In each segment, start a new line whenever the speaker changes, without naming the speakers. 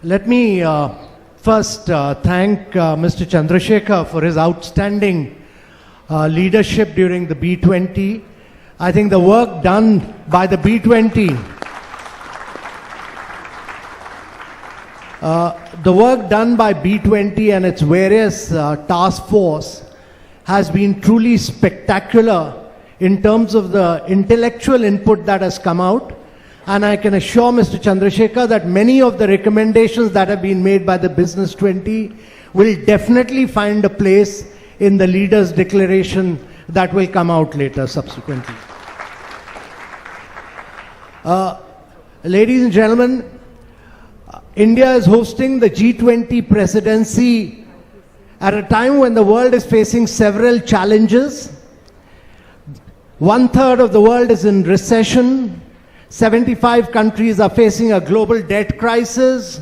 Let me first thank Mr. Chandrasekhar for his outstanding leadership during the B20. I think the work done by the B20, and its various task force has been truly spectacular in terms of the intellectual input that has come out. And I can assure Mr. Chandrasekhar that many of the recommendations that have been made by the Business 20 will definitely find a place in the leaders' declaration that will come out later subsequently. Ladies and gentlemen, India is hosting the G20 presidency at a time when the world is facing several challenges. 1/3 of the world is in recession. 75 countries are facing a global debt crisis.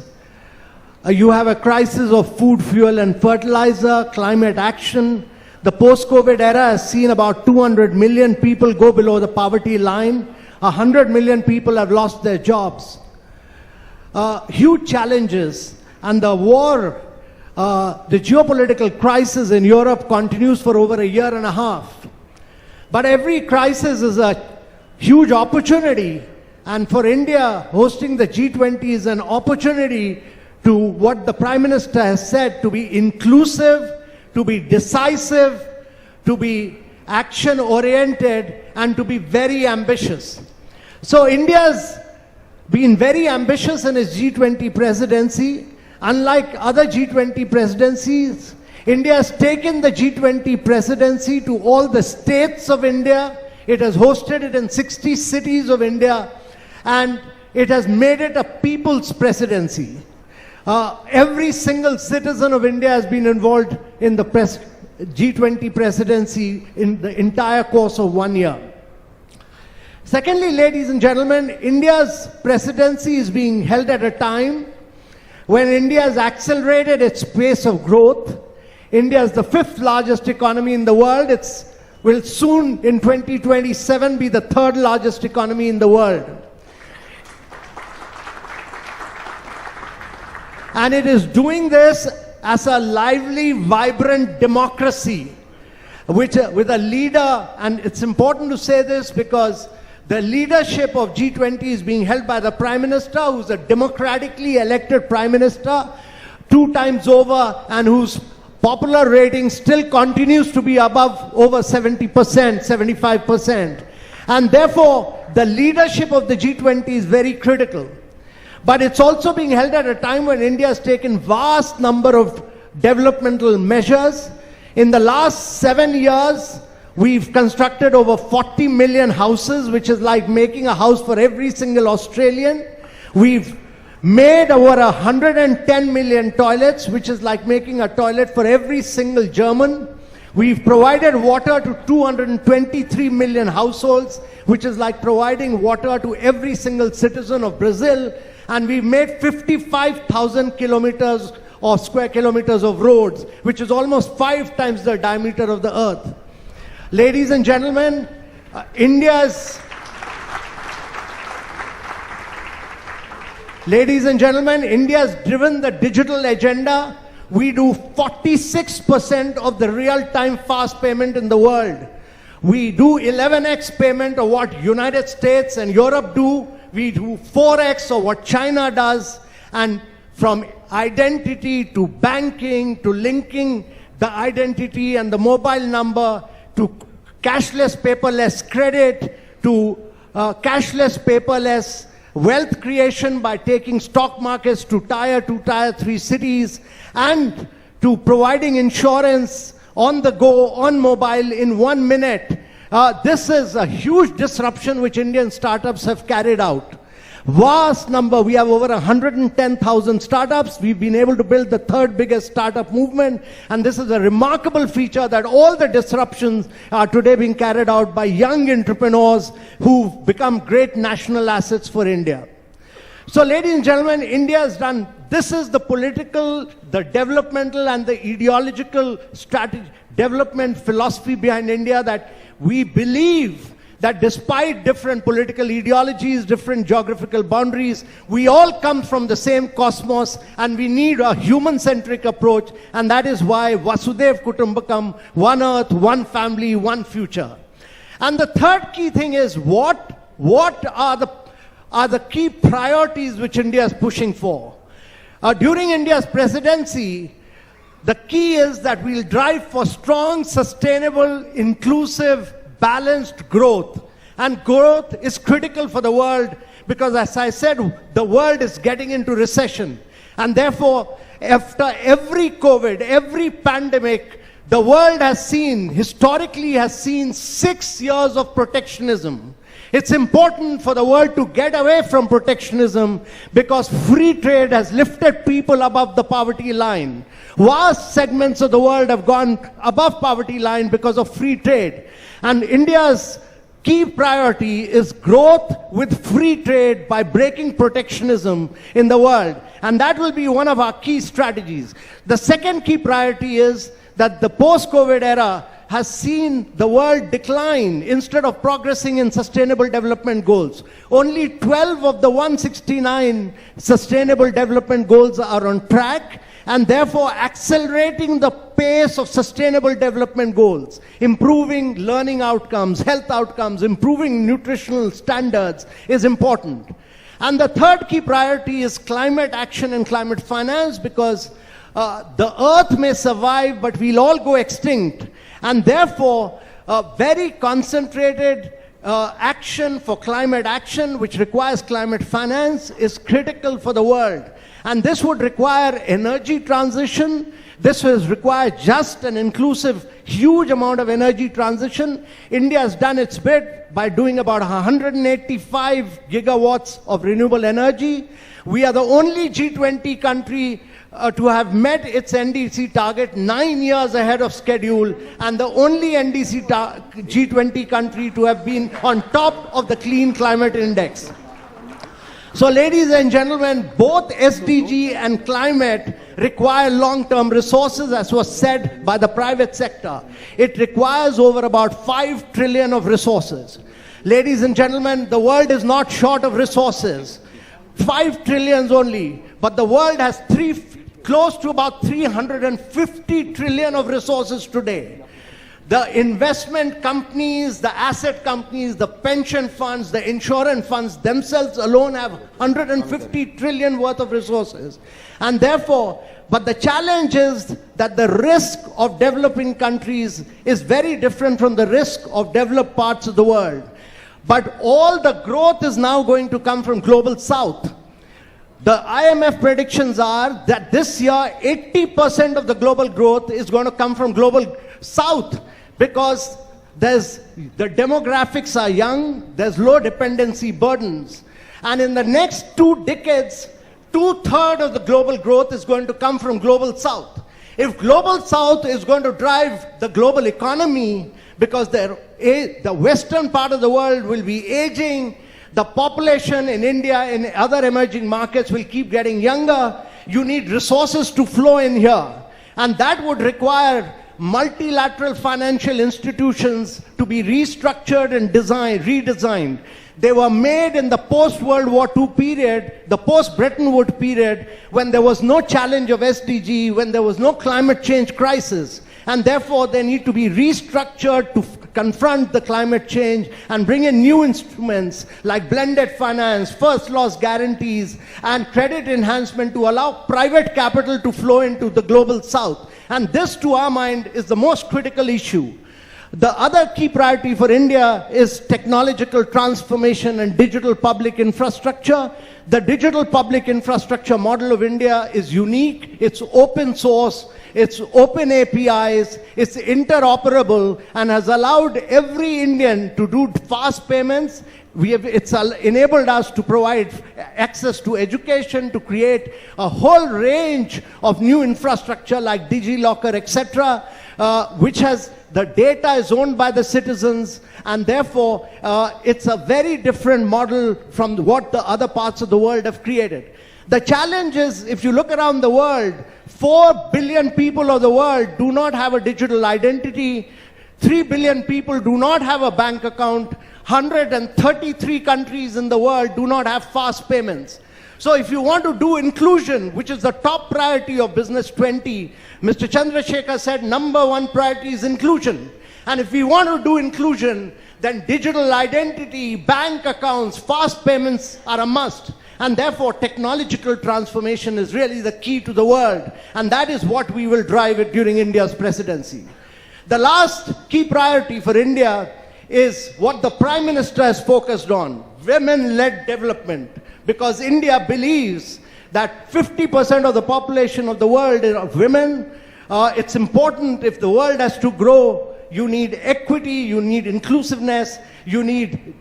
You have a crisis of food, fuel and fertilizer, climate action. The post-COVID era has seen about 200 million people go below the poverty line. 100 million people have lost their jobs. Huge challenges, and the war, the geopolitical crisis in Europe continues for over a year and a half. But every crisis is a huge opportunity. And for India, hosting the G20 is an opportunity to, what the Prime Minister has said, to be inclusive, to be decisive, to be action-oriented, and to be very ambitious. So India's been very ambitious in its G20 presidency. Unlike other G20 presidencies, India has taken the G20 presidency to all the states of India. It has hosted it in 60 cities of India. And it has made it a people's presidency. Every single citizen of India has been involved in the G20 presidency in the entire course of 1 year. Secondly, ladies and gentlemen, India's presidency is being held at a time when India has accelerated its pace of growth. India is the 5th largest economy in the world. It will soon, in 2027, be the 3rd largest economy in the world. And it is doing this as a lively, vibrant democracy, with a leader, and it's important to say this because the leadership of G20 is being held by the Prime Minister, who's a democratically elected Prime Minister 2 times over, and whose popular rating still continues to be above over 70%, 75%. And therefore, the leadership of the G20 is very critical. But it's also being held at a time when India has taken vast number of developmental measures. In the last 7 years, we've constructed over 40 million houses, which is like making a house for every single Australian. We've made over 110 million toilets, which is like making a toilet for every single German. We've provided water to 223 million households, which is like providing water to every single citizen of Brazil. And we've made 55,000 kilometers or square kilometers of roads, which is almost 5 times the diameter of the earth. Ladies and gentlemen, India's driven the digital agenda. We do 46% of the real-time fast payment in the world. We do 11x payment of what United States and Europe do. We do 4x of what China does. And from identity to banking to linking the identity and the mobile number to cashless paperless credit to cashless paperless wealth creation by taking stock markets to tier 2, tier 3 cities, and to providing insurance on the go, on mobile in 1 minute. This is a huge disruption which Indian startups have carried out. Vast number, we have over 110,000 startups. We've been able to build the 3rd biggest startup movement, and this is a remarkable feature that all the disruptions are today being carried out by young entrepreneurs who've become great national assets for India. So ladies and gentlemen, India has done, this is the political, the developmental and the ideological strategy, development philosophy behind India, that we believe that despite different political ideologies, different geographical boundaries, we all come from the same cosmos, and we need a human-centric approach, and that is why Vasudhaiva Kutumbakam, one earth, one family, one future. And the third key thing is what are the key priorities which India is pushing for? During India's presidency, the key is that we'll drive for strong, sustainable, inclusive, balanced growth. And growth is critical for the world because, as I said, the world is getting into recession. And therefore, after every COVID, every pandemic, the world has seen, historically has seen 6 years of protectionism. It's important for the world to get away from protectionism because free trade has lifted people above the poverty line. Vast segments of the world have gone above poverty line because of free trade. And India's key priority is growth with free trade by breaking protectionism in the world. And that will be one of our key strategies. The second key priority is that the post-COVID era has seen the world decline instead of progressing in sustainable development goals. Only 12 of the 169 sustainable development goals are on track, and therefore accelerating the pace of sustainable development goals, improving learning outcomes, health outcomes, improving nutritional standards is important. And the third key priority is climate action and climate finance, because the earth may survive, but we'll all go extinct. And therefore, very concentrated action for climate action, which requires climate finance, is critical for the world. And this would require energy transition. This will require just and inclusive, huge amount of energy transition. India has done its bit by doing about 185 gigawatts of renewable energy. We are the only G20 country to have met its NDC target 9 years ahead of schedule, and the only G20 country to have been on top of the Clean Climate Index. So ladies and gentlemen, both SDG and climate require long-term resources, as was said by the private sector. It requires over about 5 trillion of resources. Ladies and gentlemen, the world is not short of resources. 5 trillions only, but the world has close to about 350 trillion of resources today. The investment companies, the asset companies, the pension funds, the insurance funds themselves alone have 150 trillion worth of resources. And therefore, but the challenge is that the risk of developing countries is very different from the risk of developed parts of the world. But all the growth is now going to come from global south. The IMF predictions are that this year 80% of the global growth is going to come from global south, because the demographics are young, there's low dependency burdens, and in the next 2 decades, 2/3 of the global growth is going to come from global south. If global south is going to drive the global economy, because the western part of the world will be aging, the population in India and other emerging markets will keep getting younger, you need resources to flow in here. And that would require multilateral financial institutions to be restructured and redesigned. They were made in the post-World War II period, the post-Bretton Woods period, when there was no challenge of SDG, when there was no climate change crisis. And therefore, they need to be restructured to confront the climate change and bring in new instruments like blended finance, first loss guarantees, and credit enhancement to allow private capital to flow into the global south. And this, to our mind, is the most critical issue. The other key priority for India is technological transformation and digital public infrastructure. The digital public infrastructure model of India is unique. It's open source, it's open APIs, it's interoperable, and has allowed every Indian to do fast payments. It's enabled us to provide access to education, to create a whole range of new infrastructure like DigiLocker, etc., which has the data is owned by the citizens, and therefore it's a very different model from what the other parts of the world have created. The challenge is, if you look around the world, 4 billion people of the world do not have a digital identity. 3 billion people do not have a bank account. 133 countries in the world do not have fast payments. So if you want to do inclusion, which is the top priority of Business 20, Mr. Chandrasekhar said number one priority is inclusion. And if we want to do inclusion, then digital identity, bank accounts, fast payments are a must. And therefore, technological transformation is really the key to the world. And that is what we will drive it during India's presidency. The last key priority for India is what the Prime Minister has focused on, women-led development. Because India believes that 50% of the population of the world is of women. It's important, if the world has to grow, you need equity, you need inclusiveness, you need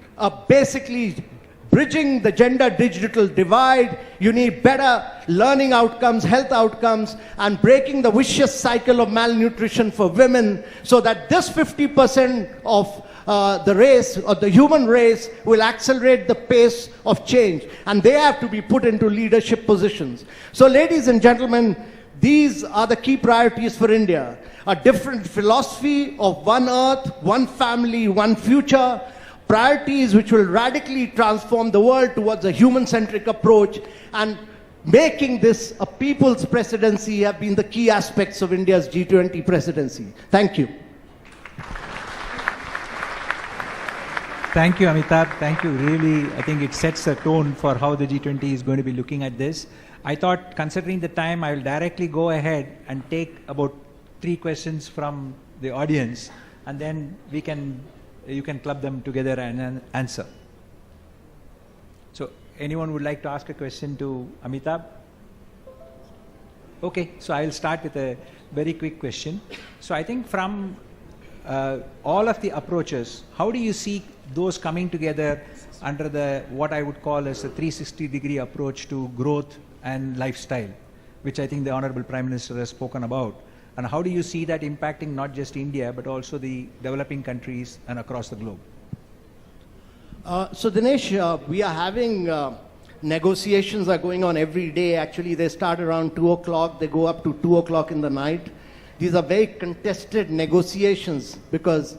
basically bridging the gender digital divide, you need better learning outcomes, health outcomes, and breaking the vicious cycle of malnutrition for women, so that this 50% of the race, or the human race, will accelerate the pace of change. And they have to be put into leadership positions. So ladies and gentlemen, these are the key priorities for India. A different philosophy of one earth, one family, one future. Priorities which will radically transform the world towards a human-centric approach, and making this a people's presidency have been the key aspects of India's G20 presidency. Thank you.
Thank you, Amitabh. Thank you. Really, I think it sets a tone for how the G20 is going to be looking at this. I thought, considering the time, I will directly go ahead and take about 3 questions from the audience, and then you can club them together and answer. So, anyone would like to ask a question to Amitabh? Okay, so I will start with a very quick question. So, I think from all of the approaches, how do you see those coming together under the what I would call as a 360-degree approach to growth and lifestyle, which I think the Honorable Prime Minister has spoken about? And how do you see that impacting not just India, but also the developing countries and across the globe?
So Dinesh, we are having negotiations are going on every day. Actually, they start around 2 o'clock, they go up to 2 o'clock in the night. These are very contested negotiations, because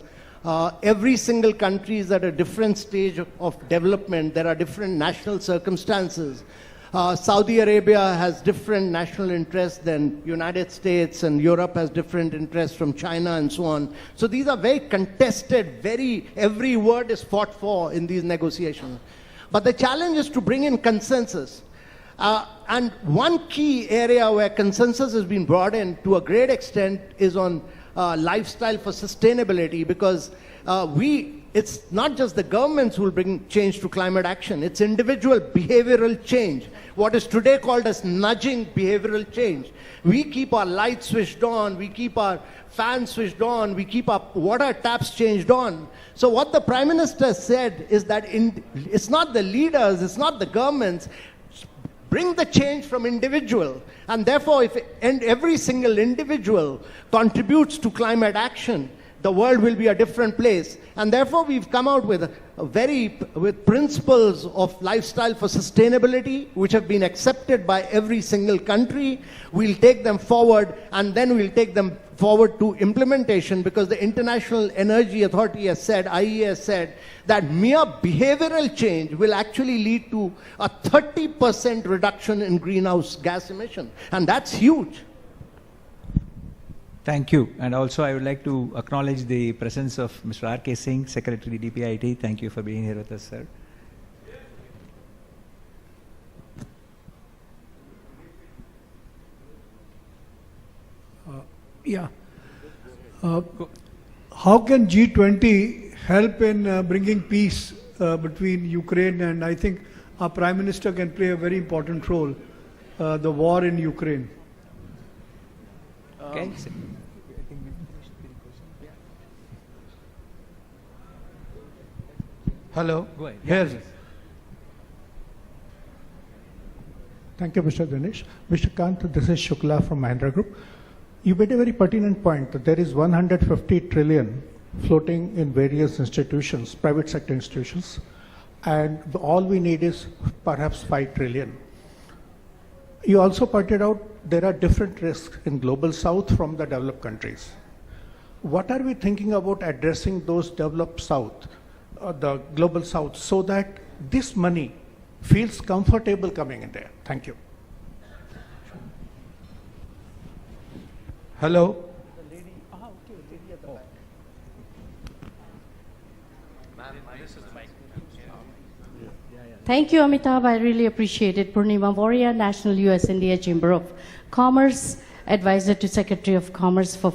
every single country is at a different stage of development. There are different national circumstances. Saudi Arabia has different national interests than United States, and Europe has different interests from China and so on. So these are very contested, every word is fought for in these negotiations. But the challenge is to bring in consensus. And one key area where consensus has been brought in to a great extent is on lifestyle for sustainability, because it's not just the governments who will bring change to climate action, it's individual behavioral change, what is today called as nudging behavioral change. We keep our lights switched on, we keep our fans switched on, we keep our water taps changed on. So what the Prime Minister said is that it's not the leaders, it's not the governments, bring the change from individual. And therefore, if every single individual contributes to climate action, the world will be a different place. And therefore, we've come out with with principles of lifestyle for sustainability, which have been accepted by every single country. We'll take them forward, and then we'll take them forward to implementation, because the International Energy Authority has said, IEA has said, that mere behavioral change will actually lead to a 30% reduction in greenhouse gas emission. And that's huge.
Thank you. And also I would like to acknowledge the presence of Mr. R.K. Singh, Secretary DPIIT. Thank you for being here with us, sir.
How can G20 help in bringing peace between Ukraine, and I think our Prime Minister can play a very important role, the war in Ukraine?
Okay.
Hello.
Go ahead.
Yes.
Thank you, Mr. Dinesh. Mr. Kant, this is Shukla from Mahindra Group. You made a very pertinent point that there is 150 trillion floating in various institutions, private sector institutions, and all we need is perhaps 5 trillion. You also pointed out there are different risks in Global South from the developed countries. What are we thinking about addressing those developed South? the global south so that this money feels comfortable coming in there? Thank you. Hello.
Thank you, Amitabh. I really appreciate it. Purnima Warrior, National U.S. India Chamber of Commerce, Advisor to Secretary of Commerce for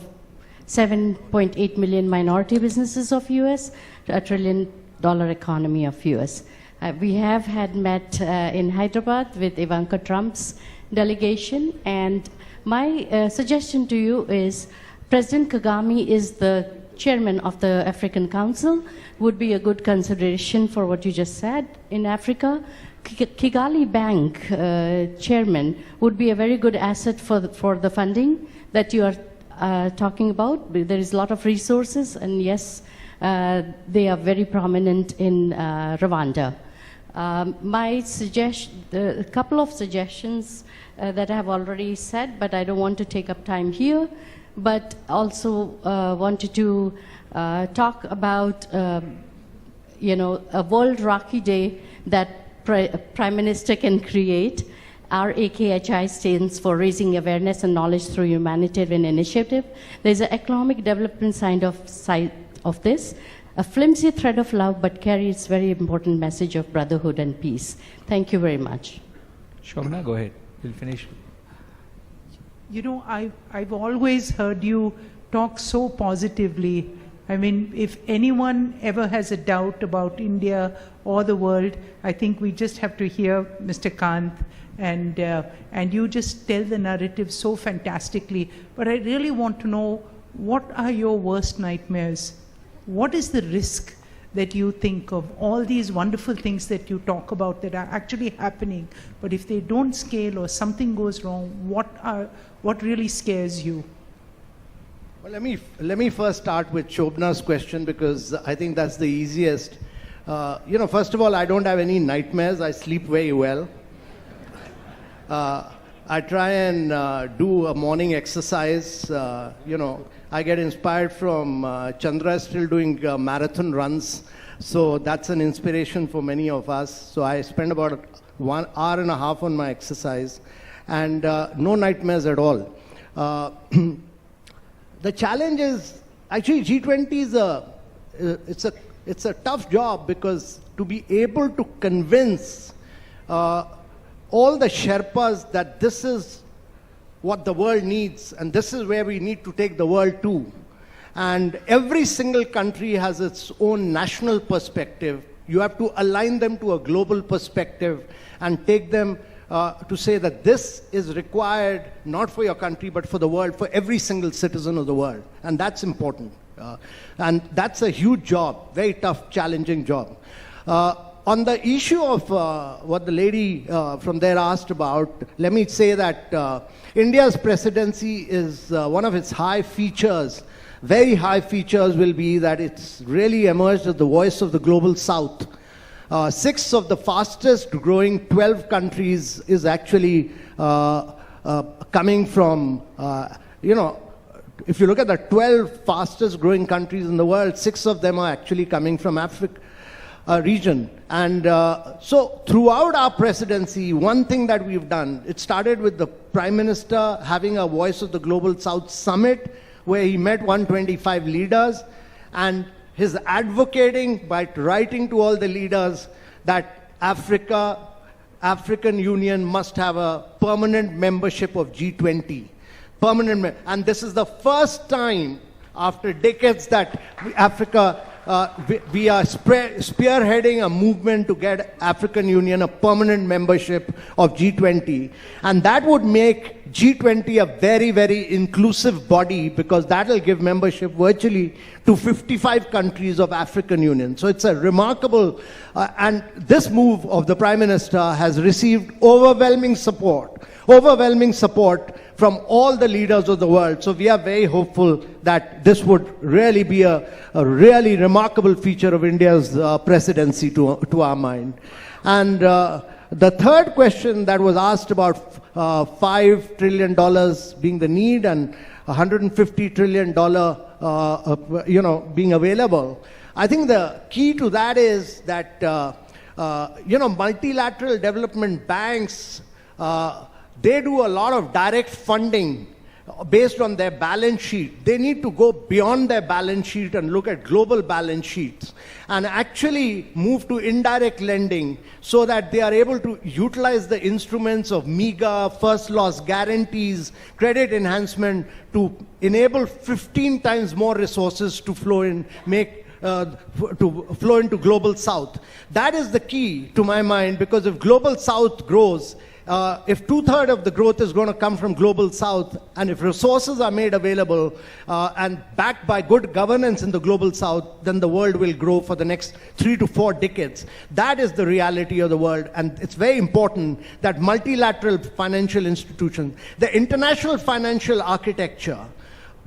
7.8 million minority businesses of U.S., $1 trillion economy of U.S. We have had met in Hyderabad with Ivanka Trump's delegation, and my suggestion to you is President Kagame is the chairman of the African Council, would be a good consideration for what you just said in Africa. Kigali Bank chairman would be a very good asset for the funding that you are talking about. There is a lot of resources, and yes, they are very prominent in Rwanda. My suggestion, a couple of suggestions that I have already said, but I don't want to take up time here, but also wanted to talk about, a World Rocky Day that Prime Minister can create. Our AKHI stands for Raising Awareness and Knowledge Through Humanitarian Initiative. There's an economic development side of this, a flimsy thread of love, but carries very important message of brotherhood and peace. Thank you very much.
Shobana, go ahead. We'll finish.
You know, I've always heard you talk so positively. I mean, if anyone ever has a doubt about India or the world, I think we just have to hear Mr. Kant, and you just tell the narrative so fantastically. But I really want to know, what are your worst nightmares? What is the risk that you think of all these wonderful things that you talk about that are actually happening, but if they don't scale or something goes wrong, what really scares you?
Well, let me first start with Shobna's question, because I think that's the easiest. First of all, I don't have any nightmares. I sleep very well. I try and do a morning exercise. I get inspired from Chandra still doing marathon runs. So that's an inspiration for many of us. So I spend about 1 hour and a half on my exercise, and no nightmares at all. The challenge is, actually G20 is it's a tough job, because to be able to convince all the Sherpas that this is what the world needs, and this is where we need to take the world to. And every single country has its own national perspective. You have to align them to a global perspective and take them to say that this is required not for your country, but for the world, for every single citizen of the world. And that's important. And that's a huge job, very tough, challenging job. On the issue of what the lady from there asked about, let me say that India's presidency is one of its high features, very high features will be that it's really emerged as the voice of the global south. 6 of the fastest growing 12 countries is actually coming from, if you look at the 12 fastest growing countries in the world, 6 of them are actually coming from Africa region. And so throughout our presidency, one thing that we've done, it started with the Prime Minister having a Voice of the Global South Summit, where he met 125 leaders, and his advocating by writing to all the leaders that African Union must have a permanent membership of G20. And this is the first time after decades that we are spearheading a movement to get African Union a permanent membership of G20. And that would make G20 a very, very inclusive body, because that will give membership virtually to 55 countries of African Union. So it's a remarkable, and this move of the Prime Minister has received overwhelming support from all the leaders of the world. So we are very hopeful that this would really be a really remarkable feature of India's presidency to our mind. And the third question that was asked about $5 trillion being the need and $150 trillion being available. I think the key to that is that, multilateral development banks, they do a lot of direct funding based on their balance sheet. They need to go beyond their balance sheet and look at global balance sheets and actually move to indirect lending so that they are able to utilize the instruments of MEGA, first loss guarantees, credit enhancement to enable 15 times more resources to flow in, to flow into Global South. That is the key to my mind, because if Global South grows, if 2/3 of the growth is going to come from Global South, and if resources are made available and backed by good governance in the Global South, then the world will grow for the next 3 to 4 decades. That is the reality of the world, and it's very important that multilateral financial institutions, the international financial architecture,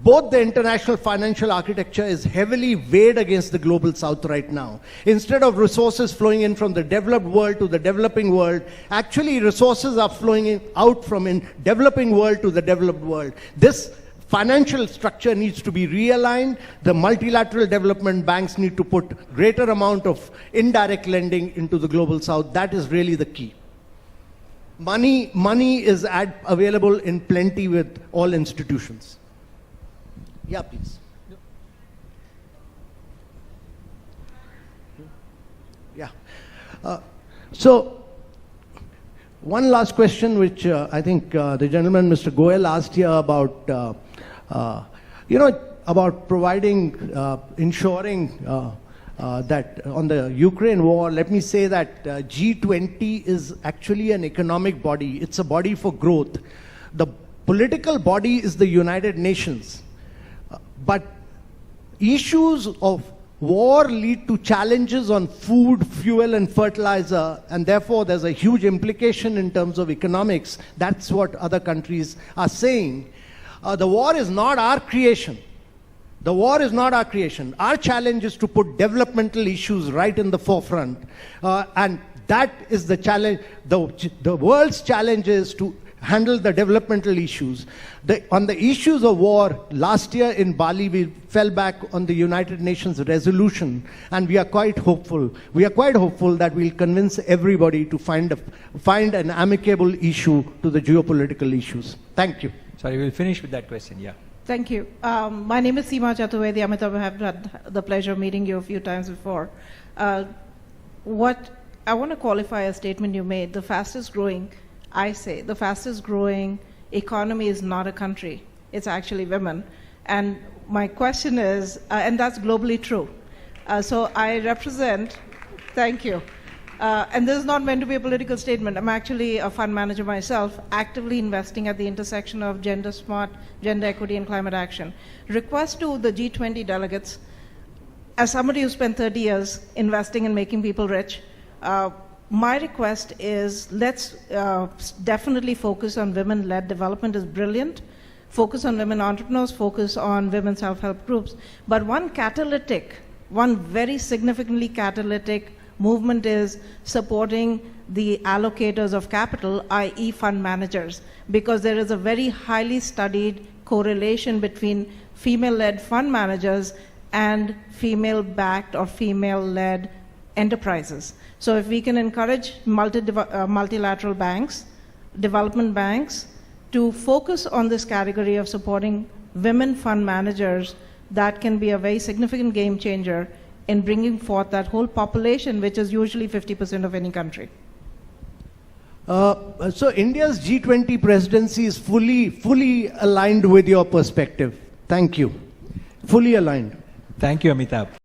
both the international financial architecture is heavily weighed against the Global South right now. Instead of resources flowing in from the developed world to the developing world, actually resources are flowing out from in developing world to the developed world. This financial structure needs to be realigned. The multilateral development banks need to put greater amount of indirect lending into the Global South. That is really the key. Money is available in plenty with all institutions. Yeah, please. Yeah. So, one last question, which I think the gentleman, Mr. Goel, asked here about, about providing, ensuring that on the Ukraine war. Let me say that G20 is actually an economic body. It's a body for growth. The political body is the United Nations. But issues of war lead to challenges on food, fuel, and fertilizer, and therefore there's a huge implication in terms of economics. That's what other countries are saying. The war is not our creation. The war is not our creation. Our challenge is to put developmental issues right in the forefront. And that is the challenge. The world's challenge is to handle the developmental issues. On the issues of war, last year in Bali, we fell back on the United Nations resolution, and we are quite hopeful. We are quite hopeful that we'll convince everybody to find an amicable issue to the geopolitical issues. Thank you.
Sorry, we'll finish with that question, yeah.
Thank you. My name is Seema Chaturvedi. Amitabh, I have had the pleasure of meeting you a few times before. What I want to qualify a statement you made. The fastest growing economy is not a country. It's actually women. And my question is, and that's globally true. So I represent, thank you. And this is not meant to be a political statement. I'm actually a fund manager myself, actively investing at the intersection of gender smart, gender equity, and climate action. Request to the G20 delegates, as somebody who spent 30 years investing and making people rich, my request is let's definitely focus on women-led development is brilliant. Focus on women entrepreneurs, focus on women self-help groups. But one very significantly catalytic movement is supporting the allocators of capital, i.e. fund managers, because there is a very highly studied correlation between female-led fund managers and female-backed or female-led enterprises. So if we can encourage multilateral banks, development banks, to focus on this category of supporting women fund managers, that can be a very significant game changer in bringing forth that whole population, which is usually 50% of any country.
So India's G20 presidency is fully aligned with your perspective. Thank you. Fully aligned.
Thank you, Amitabh.